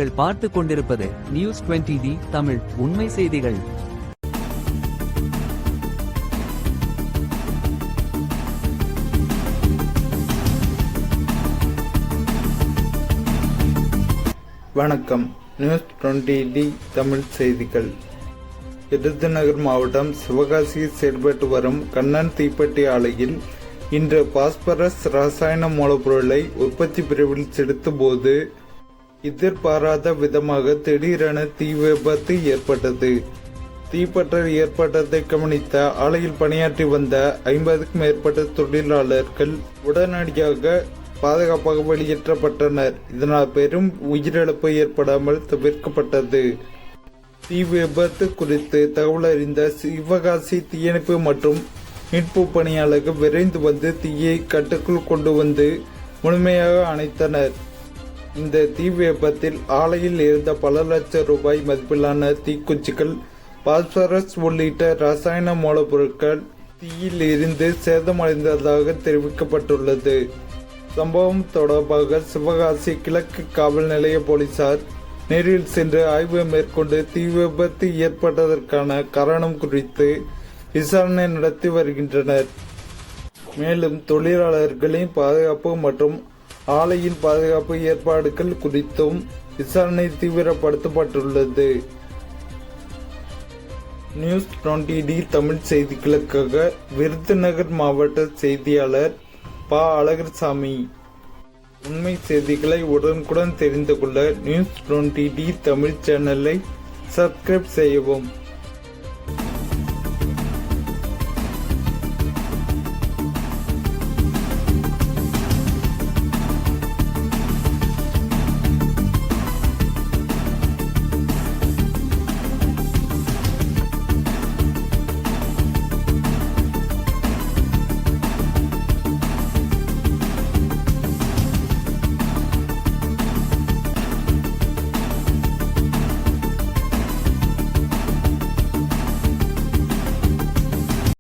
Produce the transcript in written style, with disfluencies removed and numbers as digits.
நீங்கள் பார்த்து கொண்டிருப்பது நியூஸ் 20D தமிழ் உண்மை செய்திகள். வணக்கம். நியூஸ் 20D தமிழ் செய்திகள். விருதுநகர் மாவட்டம் சிவகாசியில் செயல்பட்டு வரும் கண்ணன் தீப்பெட்டி ஆலையில் இன்று பாஸ்பரஸ் ரசாயன மூலப்பொருளை உற்பத்தி பிரிவில் செலுத்தும் போது எதிர்பாராத விதமாக திடீரென தீ விபத்து ஏற்பட்டது. தீப்பற்றல் ஏற்பட்டதை கவனித்த ஆலையில் பணியாற்றி வந்த 50க்கும் மேற்பட்ட தொழிலாளர்கள் உடனடியாக பாதுகாப்பாக வெளியேற்றப்பட்டனர். இதனால் பெரும் உயிரிழப்பு ஏற்படாமல் தவிர்க்கப்பட்டது. தீ விபத்து குறித்து தகவல் அறிந்த சிவகாசி தீயணைப்பு மற்றும் மீட்பு பணியாளர்கள் விரைந்து வந்து தீயை கட்டுக்குள் கொண்டு வந்து முழுமையாக அணைத்தனர். இந்த தீ விபத்தில் ஆலையில் இருந்த பல லட்சம் ரூபாய் மதிப்பிலான தீக்குச்சிகள், பாஸ்பரஸ் உள்ளிட்ட ரசாயன மூலப்பொருட்கள் தீயில் இருந்து சேதமடைந்ததாக தெரிவிக்கப்பட்டுள்ளது. சம்பவம் தொடர்பாக சிவகாசி கிழக்கு காவல் நிலைய போலீசார் நேரில் சென்று ஆய்வு மேற்கொண்டு தீ விபத்து ஏற்பட்டதற்கான காரணம் குறித்து விசாரணை நடத்தி வருகின்றனர். மேலும் தொழிலாளர்களின் பாதுகாப்பு மற்றும் ஆலையின் பாதுகாப்பு ஏற்பாடுகள் குறித்தும் விசாரணை தீவிரப்படுத்தப்பட்டுள்ளது. நியூஸ் 20D தமிழ் செய்திகளுக்காக விருதுநகர் மாவட்ட செய்தியாளர் ப. அழகர்சாமி. உண்மை செய்திகளை உடனுக்குடன் தெரிந்து கொள்ள நியூஸ் 20D தமிழ் சேனலை சப்ஸ்கிரைப் செய்யவும்.